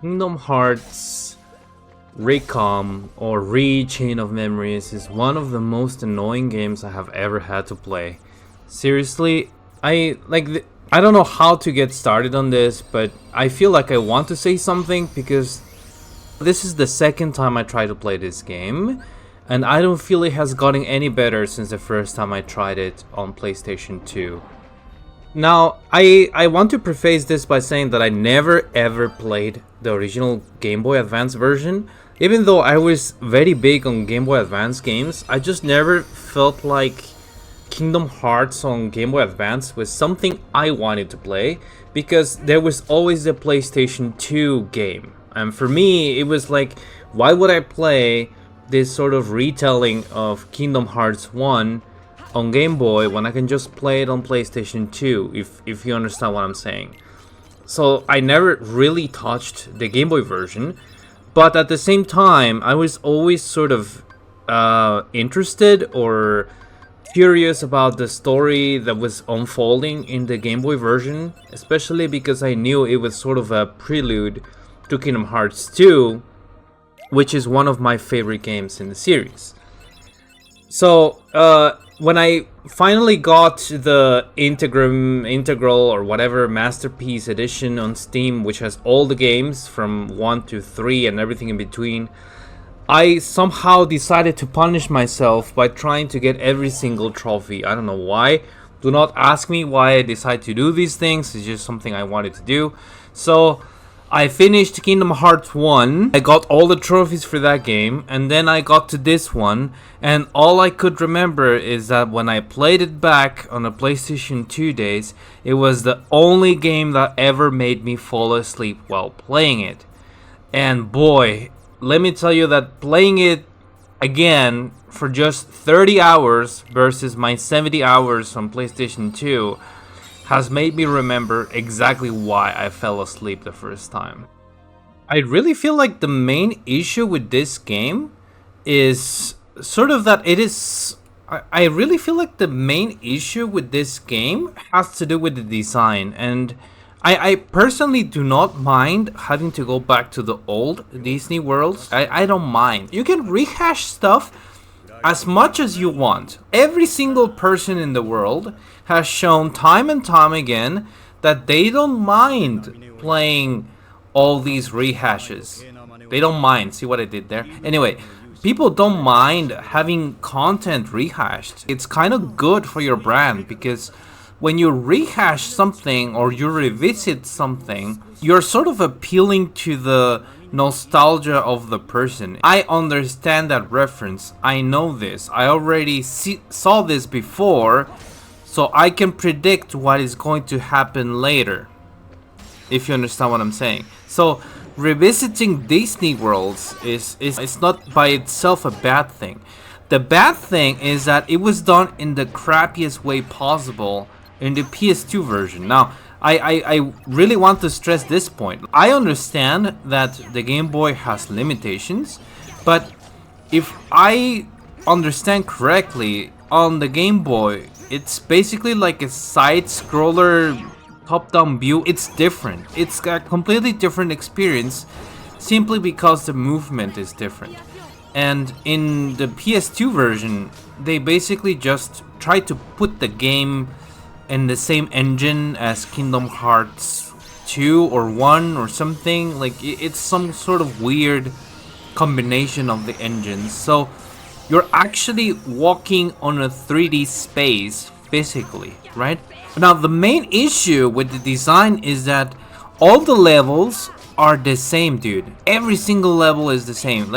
Kingdom Hearts Recom or Chain of Memories is one of the most annoying games I have ever had to play. Seriously, I don't know how to get started on this, but I feel like I want to say something because this is the second time I try to play this game, and I don't feel it has gotten any better since the first time I tried it on PlayStation 2. Now, I want to preface this by saying that I never ever played the original Game Boy Advance version. Even though I was very big on Game Boy Advance games, I just never felt like Kingdom Hearts on Game Boy Advance was something I wanted to play, because there was always the PlayStation 2 game. And for me, it was like, why would I play this sort of retelling of Kingdom Hearts 1 on Game Boy when I can just play it on PlayStation 2, if you understand what I'm saying. So I never really touched the Game Boy version, but at the same time, I was always sort of interested or curious about the story that was unfolding in the Game Boy version, especially because I knew it was sort of a prelude to Kingdom Hearts 2, which is one of my favorite games in the series. So, when I finally got the Integral or whatever Masterpiece Edition on Steam, which has all the games from 1 to 3 and everything in between, I somehow decided to punish myself by trying to get every single trophy. I don't know why. Do not ask me why I decided to do these things. It's just something I wanted to do. So I finished Kingdom Hearts 1. I got all the trophies for that game, and then I got to this one, and all I could remember is that when I played it back on the PlayStation 2 days, it was the only game that ever made me fall asleep while playing it. And boy, let me tell you that playing it again for just 30 hours versus my 70 hours on PlayStation 2 has made me remember exactly why I fell asleep the first time. I really feel like the main issue with this game is sort of that it is... I really feel like the main issue with this game has to do with the design, and I personally do not mind having to go back to the old Disney worlds. I don't mind. You can rehash stuff as much as you want. Every single person in the world has shown time and time again that they don't mind playing all these rehashes. They don't mind. See what I did there? Anyway, people don't mind having content rehashed. It's kind of good for your brand, because when you rehash something or you revisit something, you're sort of appealing to the nostalgia of the person. I understand that reference. I know this. I already saw this before, so I can predict what is going to happen later, if you understand what I'm saying. So revisiting Disney worlds is not by itself a bad thing. The bad thing is that it was done in the crappiest way possible in the PS2 version. Now, I really want to stress this point. I understand that the Game Boy has limitations, but if I understand correctly, on the Game Boy, it's basically like a side-scroller top-down view. It's different. It's a completely different experience simply because the movement is different. And in the PS2 version, they basically just try to put the game in the same engine as Kingdom Hearts 2 or 1 or something. Like, it's some sort of weird combination of the engines. So you're actually walking on a 3D space physically, right? Now, the main issue with the design is that all the levels are the same, dude. Every single level is the same.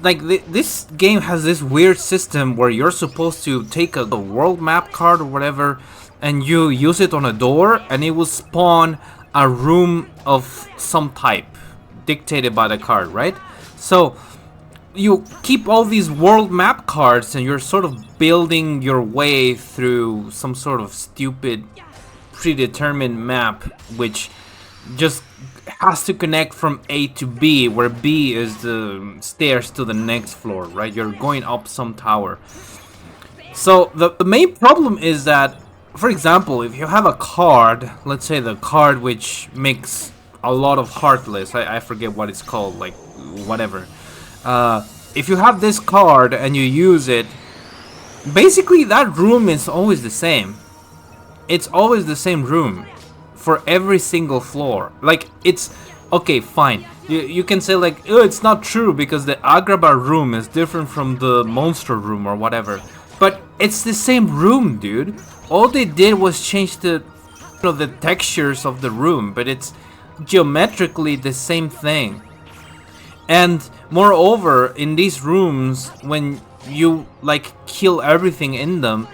This game has this weird system where you're supposed to take a world map card or whatever, and you use it on a door, and it will spawn a room of some type dictated by the card, right? So you keep all these world map cards, and you're sort of building your way through some sort of stupid predetermined map, which just has to connect from A to B, where B is the stairs to the next floor, right? You're going up some tower. So the main problem is that, for example, if you have a card, let's say the card which makes a lot of Heartless. I forget what it's called, like whatever. If you have this card and you use it, basically that room is always the same. It's always the same room for every single floor. Like, it's okay, fine. You can say like, oh, it's not true because the Agrabah room is different from the monster room or whatever. But it's the same room, dude. All they did was change the textures of the room, but it's geometrically the same thing. And moreover, in these rooms, when you like kill everything in them,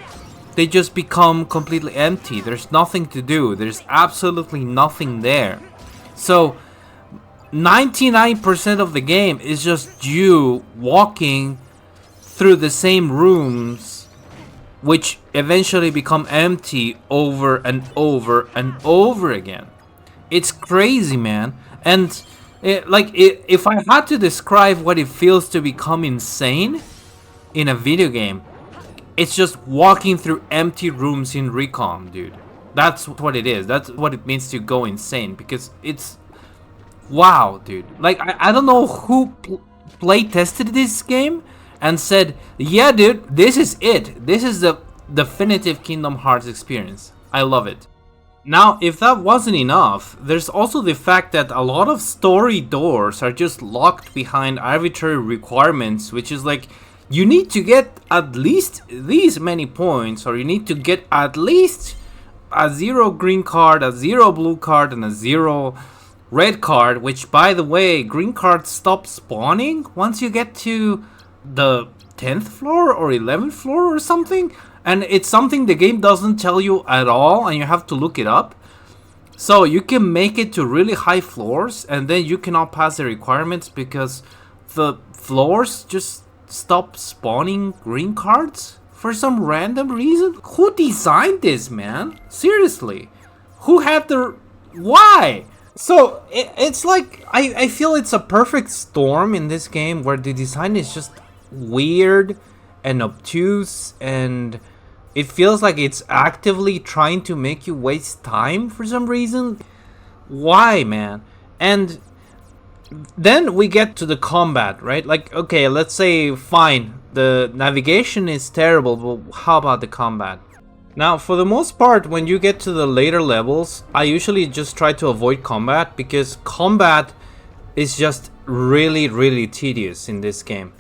they just become completely empty. There's nothing to do. There's absolutely nothing there. So 99% of the game is just you walking through the same rooms, which eventually become empty over and over and over again. It's crazy, man. And if I had to describe what it feels to become insane in a video game, it's just walking through empty rooms in Recom, dude. That's what it is. That's what it means to go insane, because it's wow, dude. Like, I don't know who play tested this game and said, yeah, dude, this is it. This is the definitive Kingdom Hearts experience. I love it. Now, if that wasn't enough, there's also the fact that a lot of story doors are just locked behind arbitrary requirements, which is like, you need to get at least these many points, or you need to get at least a 0 green card, a 0 blue card, and a 0 red card, which, by the way, green cards stop spawning once you get to the 10th floor or 11th floor or something. And it's something the game doesn't tell you at all, and you have to look it up. So you can make it to really high floors, and then you cannot pass the requirements because the floors just stop spawning green cards for some random reason. Who designed this, man? Seriously. Who had the... Why? So it's like, I feel it's a perfect storm in this game where the design is just weird and obtuse, and it feels like it's actively trying to make you waste time for some reason. Why, man? And then we get to the combat, right? Like, okay, let's say, fine, the navigation is terrible, but how about the combat? Now, for the most part, when you get to the later levels, I usually just try to avoid combat, because combat is just really, really tedious in this game.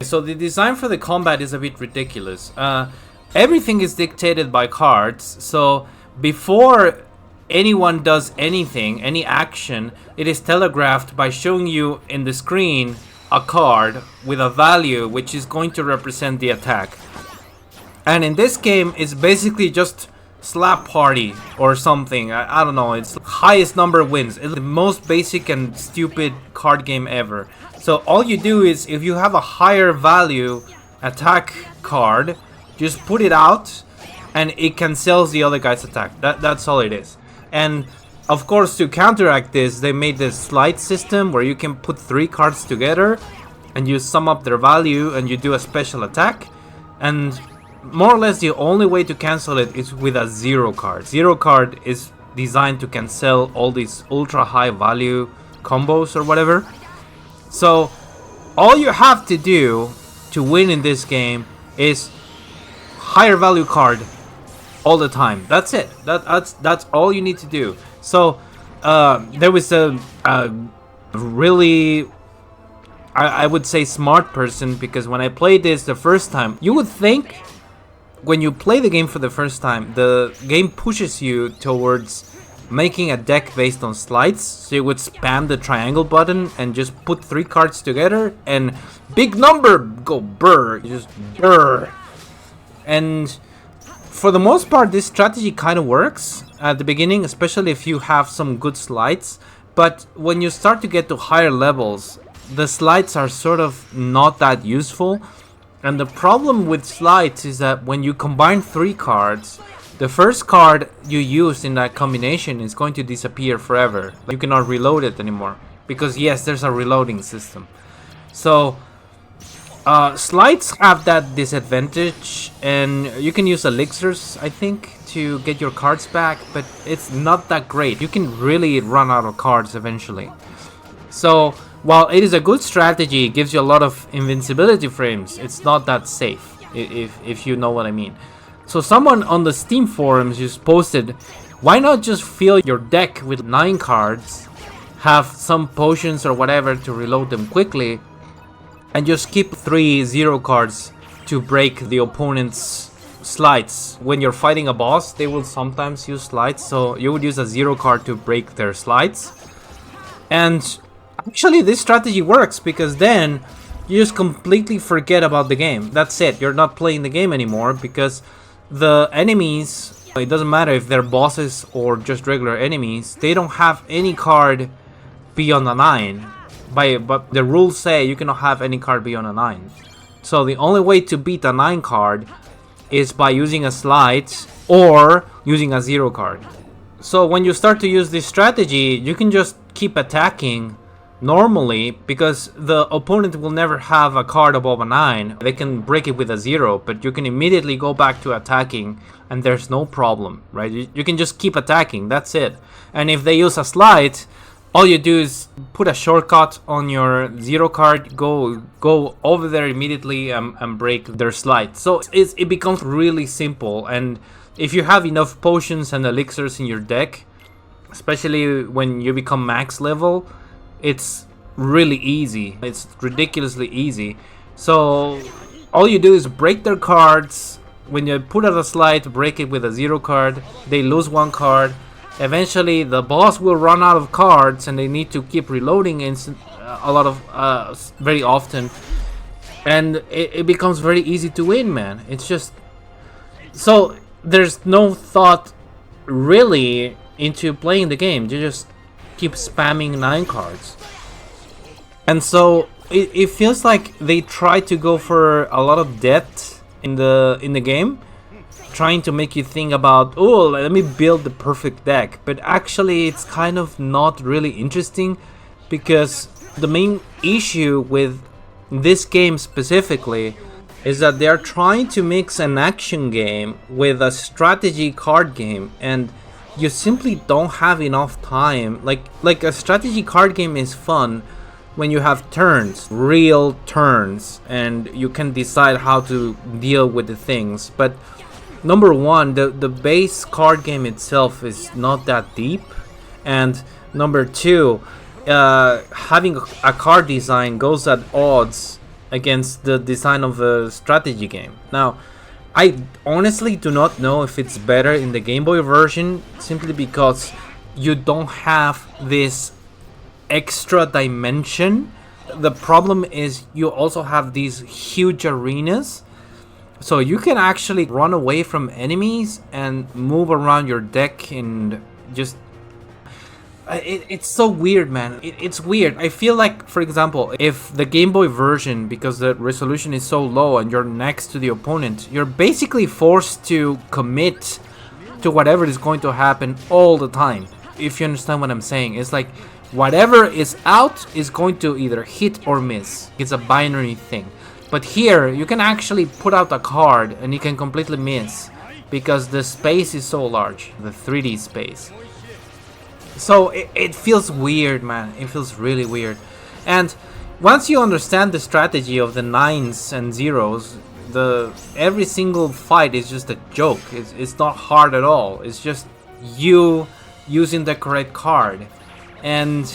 So the design for the combat is a bit ridiculous. Everything is dictated by cards, so before anyone does anything, any action, it is telegraphed by showing you in the screen a card with a value which is going to represent the attack. And in this game, it's basically just slap party or something. I don't know, it's highest number wins. It's the most basic and stupid card game ever. So all you do is, if you have a higher value attack card, just put it out and it cancels the other guy's attack. That's all it is. And of course, to counteract this, they made this slide system where you can put 3 cards together and you sum up their value and you do a special attack. And more or less the only way to cancel it is with a 0 card. 0 card is designed to cancel all these ultra high value combos or whatever. So all you have to do to win in this game is higher value card all the time. That's it. That's all you need to do. So there was a really, I would say, smart person, because when I played this the first time, you would think when you play the game for the first time, the game pushes you towards making a deck based on slides. So you would spam the triangle button and just put 3 cards together and big number, go burr, just burr. And for the most part, this strategy kind of works at the beginning, especially if you have some good slides. But when you start to get to higher levels, the slides are sort of not that useful. And the problem with slides is that when you combine 3 cards, the first card you use in that combination is going to disappear forever. You cannot reload it anymore, because yes, there's a reloading system. So Slides have that disadvantage, and you can use elixirs, I think, to get your cards back, but it's not that great. You can really run out of cards eventually. So, while it is a good strategy, it gives you a lot of invincibility frames, it's not that safe, if you know what I mean. So someone on the Steam forums just posted, why not just fill your deck with 9 cards, have some potions or whatever to reload them quickly, and just keep 3 0 cards to break the opponent's slides. When you're fighting a boss, they will sometimes use slides, so you would use a 0 card to break their slides. And actually this strategy works, because then you just completely forget about the game. That's it, you're not playing the game anymore, because the enemies, it doesn't matter if they're bosses or just regular enemies, they don't have any card beyond a 9. But the rules say you cannot have any card beyond a 9. So the only way to beat a 9 card is by using a slide or using a 0 card. So when you start to use this strategy, you can just keep attacking normally, because the opponent will never have a card above a 9. They can break it with a 0, but you can immediately go back to attacking and there's no problem, right? You can just keep attacking, that's it. And if they use a slide, all you do is put a shortcut on your 0 card, go over there immediately and break their slide. So it becomes really simple, and if you have enough potions and elixirs in your deck, especially when you become max level, it's really easy. It's ridiculously easy. So all you do is break their cards. When you put out a slide, break it with a 0 card, they lose 1 card. Eventually the boss will run out of cards and they need to keep reloading a lot of very often, and it becomes very easy to win, man. It's just, so there's no thought really into playing the game. You just keep spamming 9 cards, and so it feels like they try to go for a lot of depth in the game, trying to make you think about, oh, let me build the perfect deck. But actually it's kind of not really interesting, because the main issue with this game specifically is that they're trying to mix an action game with a strategy card game, and you simply don't have enough time. Like a strategy card game is fun when you have turns, real turns, and you can decide how to deal with the things. But number one, the base card game itself is not that deep, and number two, having a card design goes at odds against the design of a strategy game. Now, I honestly do not know if it's better in the Game Boy version, simply because you don't have this extra dimension. The problem is you also have these huge arenas, so you can actually run away from enemies and move around your deck, and just it's so weird, man. It's weird. I feel like, for example, if the Game Boy version, because the resolution is so low and you're next to the opponent, you're basically forced to commit to whatever is going to happen all the time. If you understand what I'm saying, it's like whatever is out is going to either hit or miss. It's a binary thing. But here, you can actually put out a card and you can completely miss, because the space is so large, the 3D space. So it feels weird, man. It feels really weird. And once you understand the strategy of the 9s and 0s, every single fight is just a joke. It's not hard at all. It's just you using the correct card. And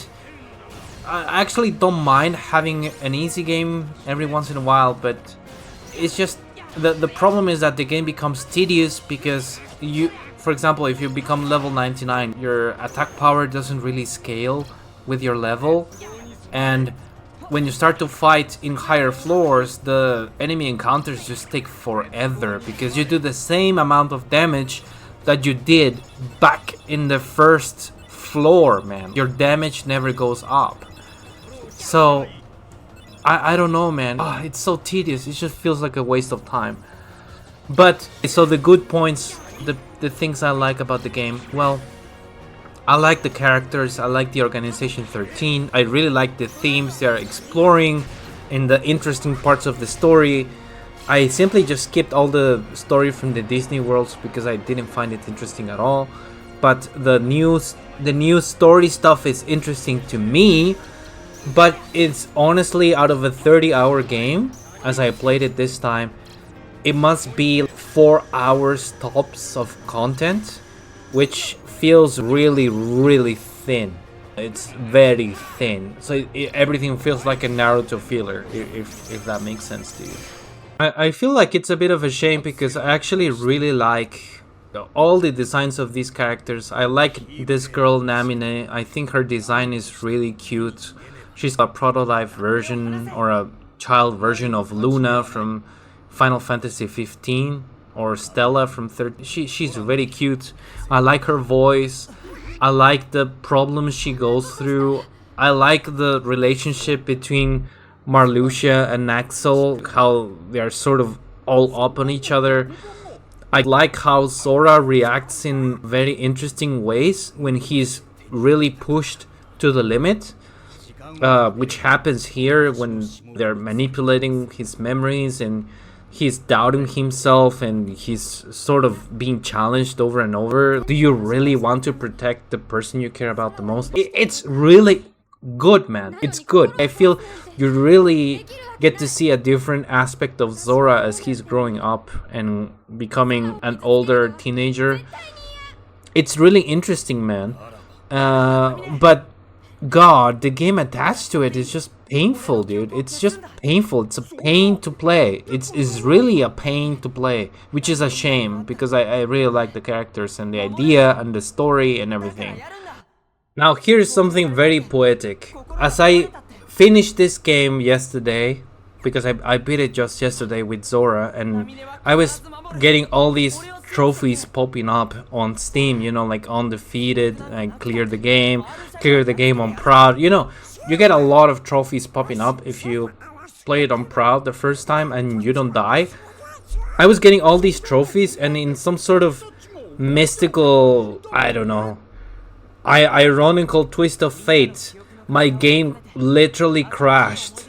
I actually don't mind having an easy game every once in a while, but it's just the problem is that the game becomes tedious, because you, for example, if you become level 99, your attack power doesn't really scale with your level, and when you start to fight in higher floors, the enemy encounters just take forever, because you do the same amount of damage that you did back in the first floor, man. Your damage never goes up. So I don't know, man. Oh, it's so tedious. It just feels like a waste of time. But so the good points, the things I like about the game, well, I like the characters, I like the Organization 13, I really like the themes they're exploring. in the interesting parts of the story. I simply just skipped all the story from the Disney worlds because I didn't find it interesting at all. But the new story stuff is interesting to me. But it's honestly, out of a 30-hour game, as I played it this time, it must be 4 hours tops of content, which feels really, really thin. It's very thin, so everything feels like a Naruto filler, if that makes sense to you. I feel like it's a bit of a shame because I actually really like all the designs of these characters. I like this girl Namine. I think her design is really cute. She's a prototype version or a child version of Luna from Final Fantasy 15 or Stella from 13. She's very cute. I like her voice. I like the problems she goes through. I like the relationship between Marluxia and Axel, how they're sort of all up on each other. I like how Sora reacts in very interesting ways when he's really pushed to the limit, which happens here when they're manipulating his memories and he's doubting himself and he's sort of being challenged over and over. Do you really want to protect the person you care about the most? It's really good, man. It's good. I feel you really get to see a different aspect of Zora as he's growing up and becoming an older teenager. It's really interesting, man. But God, the game attached to it is just painful, dude. It's just painful. It's a pain to play. It's really a pain to play, which is a shame because I really like the characters and the idea and the story and everything. Now here's something very poetic. As I finished this game yesterday, because I beat it just yesterday with Zora, and I was getting all these trophies popping up on Steam, you know, like undefeated, I cleared the game on proud, you know, you get a lot of trophies popping up if you play it on proud the first time and you don't die. I was getting all these trophies, and in some sort of mystical, I don't know, ironical twist of fate, my game literally crashed.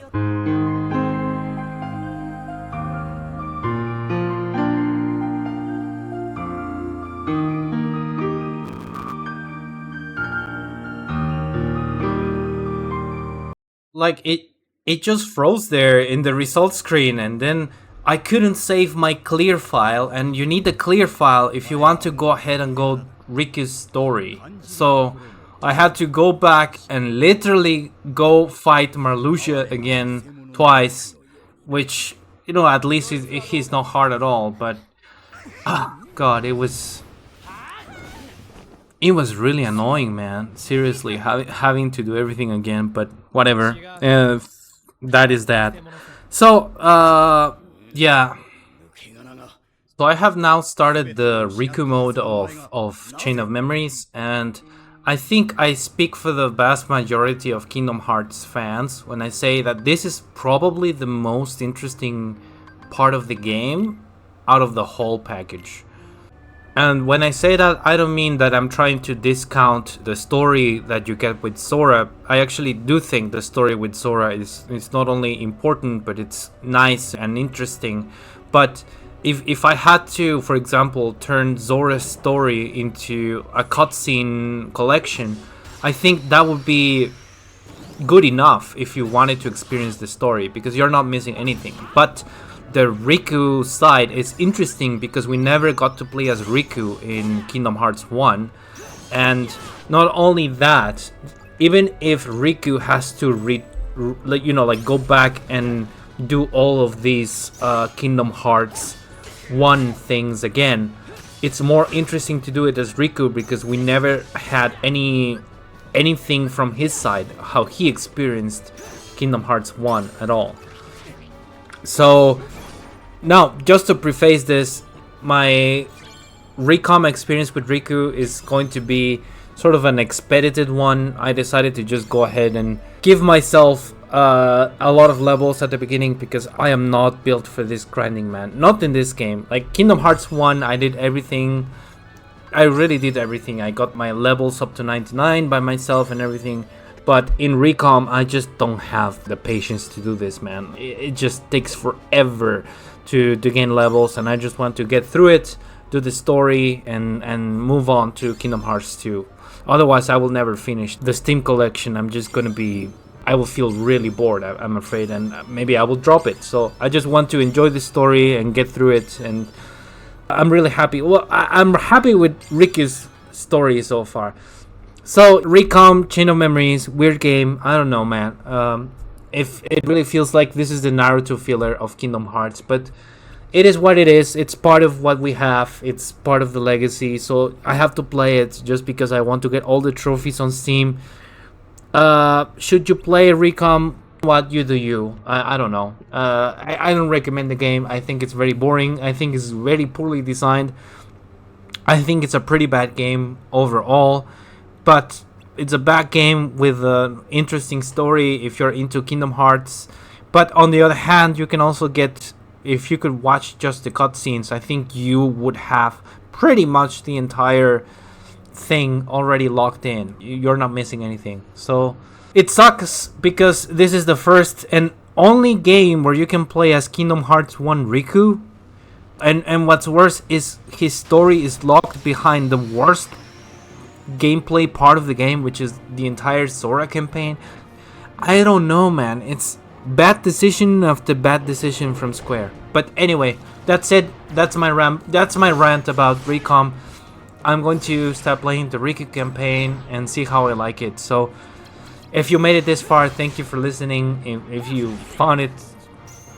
Like it just froze there in the results screen, and then I couldn't save my clear file, and you need the clear file if you want to go ahead and go Riku's story. So I had to go back and literally go fight Marluxia again twice, which, you know, at least he's not hard at all, but God, it was really annoying, man. Seriously, having to do everything again, but whatever. That is that. So, yeah. So I have now started the Riku mode of Chain of Memories, and I think I speak for the vast majority of Kingdom Hearts fans when I say that this is probably the most interesting part of the game out of the whole package. And when I say that, I don't mean that I'm trying to discount the story that you get with Sora. I actually do think the story with Sora is not only important, but it's nice and interesting. But if I had to, for example, turn Zora's story into a cutscene collection, I think that would be good enough if you wanted to experience the story, because you're not missing anything. But the Riku side is interesting because we never got to play as Riku in Kingdom Hearts 1. And not only that, even if Riku has to go back and do all of these Kingdom Hearts 1 things again, it's more interesting to do it as Riku because we never had anything from his side, how he experienced Kingdom Hearts 1 at all. So now, just to preface this, my Recom experience with Riku is going to be sort of an expedited one. I decided to just go ahead and give myself a lot of levels at the beginning because I am not built for this grinding, man. Not in this game. Like Kingdom Hearts 1, I did everything. I really did everything. I got my levels up to 99 by myself and everything. But in Recom, I just don't have the patience to do this, man. It just takes forever to gain levels, and I just want to get through it, do the story, and move on to Kingdom Hearts 2. Otherwise, I will never finish the Steam collection. I will feel really bored, I'm afraid, and maybe I will drop it. So I just want to enjoy the story and get through it, and I'm really happy. Well, I'm happy with Riku's story so far. So, Recom, Chain of Memories, weird game. I don't know, man. If it really feels like this is the Naruto filler of Kingdom Hearts, but it is what it is. It's part of what we have. It's part of the legacy. So I have to play it just because I want to get all the trophies on Steam. Should you play Recom? What you do you? I don't know. I don't recommend the game. I think it's very boring. I think it's very poorly designed. I think it's a pretty bad game overall. But it's a bad game with an interesting story if you're into Kingdom Hearts. But on the other hand, you can also get, if you could watch just the cutscenes, I think you would have pretty much the entire thing already locked in. You're not missing anything. So it sucks because this is the first and only game where you can play as Kingdom Hearts 1 Riku. And what's worse is his story is locked behind the worst gameplay part of the game, which is the entire Sora campaign. I don't know, man. It's bad decision after bad decision from Square. But anyway, that's it. That's my rant about Recom. I'm going to start playing the Riku campaign and see how I like it. So if you made it this far, thank you for listening. If you found it,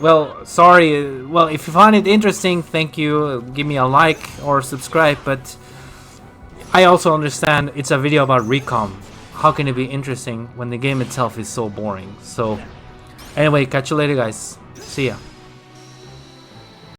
well, sorry. Well, if you found it interesting, thank you. Give me a like or subscribe. But I also understand it's a video about Recom. How can it be interesting when the game itself is so boring? So anyway, catch you later, guys. See ya.